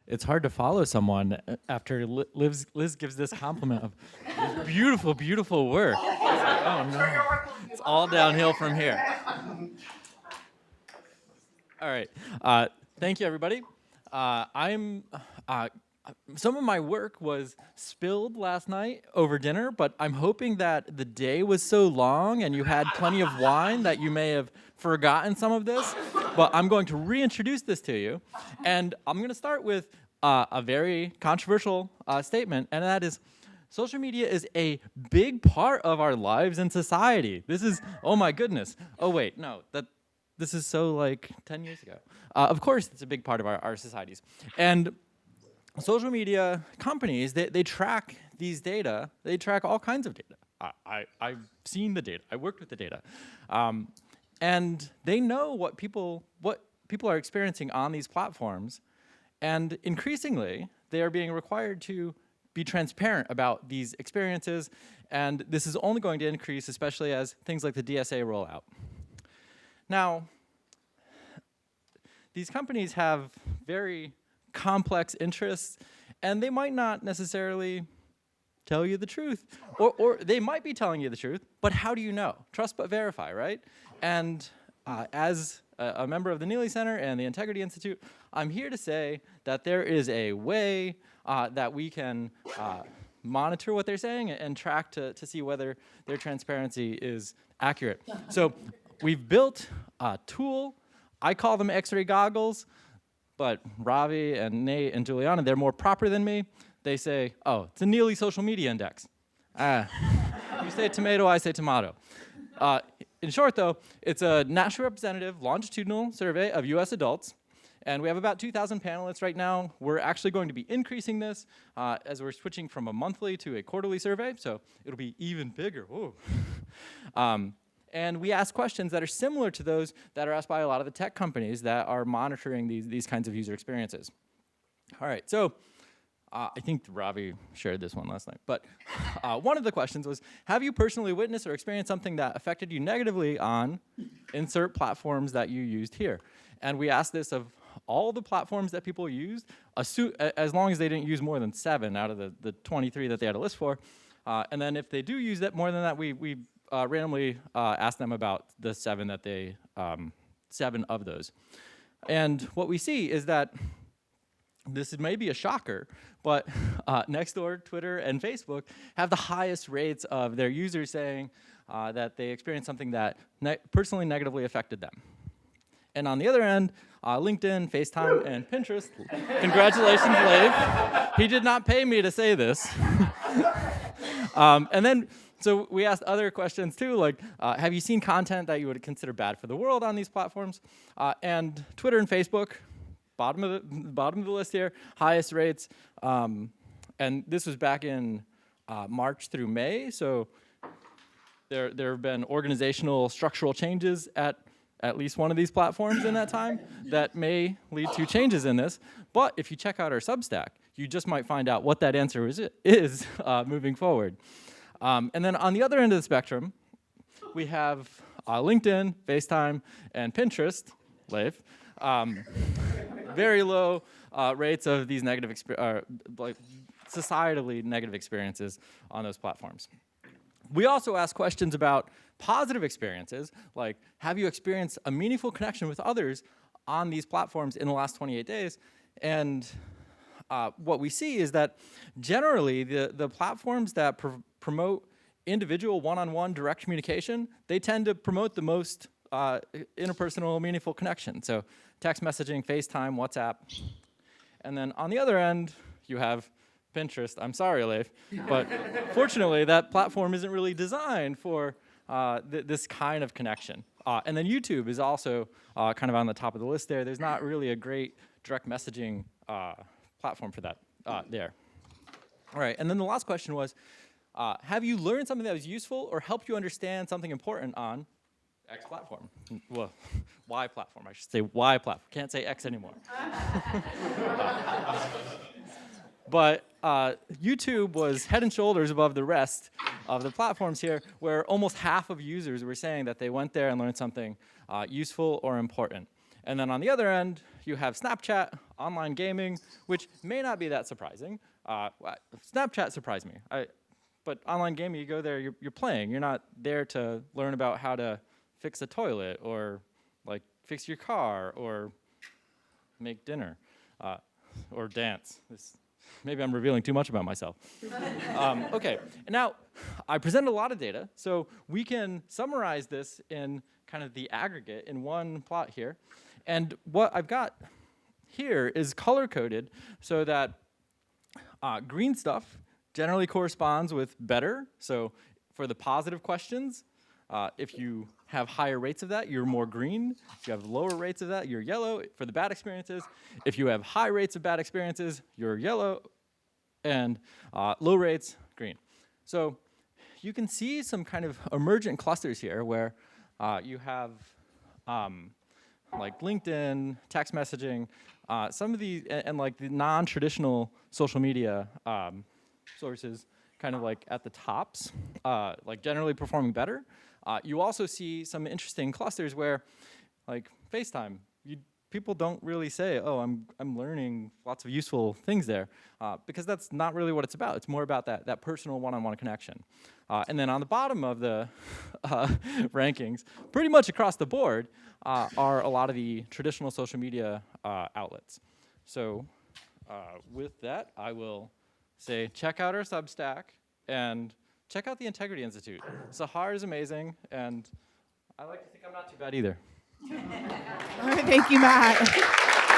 It's hard to follow someone after Liz gives this compliment of beautiful, beautiful work. Oh no, it's all downhill from here. All right, thank you everybody. Some of my work was spilled last night over dinner, but I'm hoping that the day was so long and you had plenty of wine that you may have forgotten some of this. But I'm going to reintroduce this to you, and I'm going to start with a very controversial statement, and that is, social media is a big part of our lives and society. This is, oh my goodness. Oh wait, no, this is so like 10 years ago. Of course, it's a big part of our societies. And social media companies, they track these data. They track all kinds of data. I've seen the data. I worked with the data. And they know what people are experiencing on these platforms. And increasingly, they are being required to be transparent about these experiences. And this is only going to increase, especially as things like the DSA roll out. Now, these companies have very complex interests, and they might not necessarily tell you the truth. Or they might be telling you the truth, but how do you know? Trust but verify, right? And as a member of the Neely Center and the Integrity Institute, I'm here to say that there is a way that we can monitor what they're saying and track to see whether their transparency is accurate. So we've built a tool. I call them X-ray goggles, but Ravi and Nate and Juliana, they're more proper than me. They say, oh, it's a Neely Social Media Index. You say tomato, I say tomato. In short, though, it's a nationally representative longitudinal survey of US adults, and we have about 2,000 panelists right now. We're actually going to be increasing this as we're switching from a monthly to a quarterly survey, so it'll be even bigger. And we ask questions that are similar to those that are asked by a lot of the tech companies that are monitoring these kinds of user experiences. All right, so I think Ravi shared this one last night, but one of the questions was, have you personally witnessed or experienced something that affected you negatively on insert platforms that you used here? And we asked this of all the platforms that people used, as long as they didn't use more than 7 out of the 23 that they had a list for. And then if they do use that more than that, we randomly asked them about the 7 that they, 7 of those. And what we see is that this may be a shocker, but Nextdoor, Twitter, and Facebook have the highest rates of their users saying that they experienced something that personally negatively affected them. And on the other end, LinkedIn, FaceTime, and Pinterest, congratulations, Leif. He did not pay me to say this. And then, so we asked other questions too, like, have you seen content that you would consider bad for the world on these platforms? And Twitter and Facebook, bottom of the list here, highest rates. And this was back in March through May, so there have been organizational structural changes at least one of these platforms in that time that may lead to changes in this. But if you check out our Substack, you just might find out what that answer is moving forward. And then on the other end of the spectrum, we have LinkedIn, FaceTime, and Pinterest, Leif. Very low rates of these negative, like societally negative experiences on those platforms. We also ask questions about positive experiences, like, have you experienced a meaningful connection with others on these platforms in the last 28 days? And what we see is that generally the platforms that promote individual one-on-one direct communication, they tend to promote the most interpersonal meaningful connection. So text messaging, FaceTime, WhatsApp. And then on the other end, you have Pinterest. I'm sorry, Leif, but fortunately, that platform isn't really designed for this kind of connection. And then YouTube is also kind of on the top of the list there. There's not really a great direct messaging platform for that there. All right, and then the last question was, have you learned something that was useful or helped you understand something important on X platform? Well, Y platform, I should say Y platform. Can't say X anymore. But YouTube was head and shoulders above the rest of the platforms here, where almost half of users were saying that they went there and learned something useful or important. And then on the other end, you have Snapchat, online gaming, which may not be that surprising. Snapchat surprised me. But online gaming, you go there, you're playing. You're not there to learn about how to fix a toilet or like fix your car or make dinner or dance. Maybe I'm revealing too much about myself. Okay, and now I presented a lot of data, so we can summarize this in kind of the aggregate in one plot here. And what I've got here is color-coded so that green stuff generally corresponds with better. So for the positive questions, if you have higher rates of that, you're more green. If you have lower rates of that, you're yellow. For the bad experiences, if you have high rates of bad experiences, you're yellow, and low rates, green. So you can see some kind of emergent clusters here where you have like LinkedIn, text messaging, some of the, and like the non-traditional social media sources kind of like at the tops, like generally performing better. You also see some interesting clusters where, like FaceTime, people don't really say, oh, I'm learning lots of useful things there, because that's not really what it's about. It's more about that personal one-on-one connection. And then on the bottom of the rankings, pretty much across the board, are a lot of the traditional social media outlets. So with that, I will say check out our Substack and check out the Integrity Institute. Sahar is amazing, and I like to think I'm not too bad either. Thank you, Matt.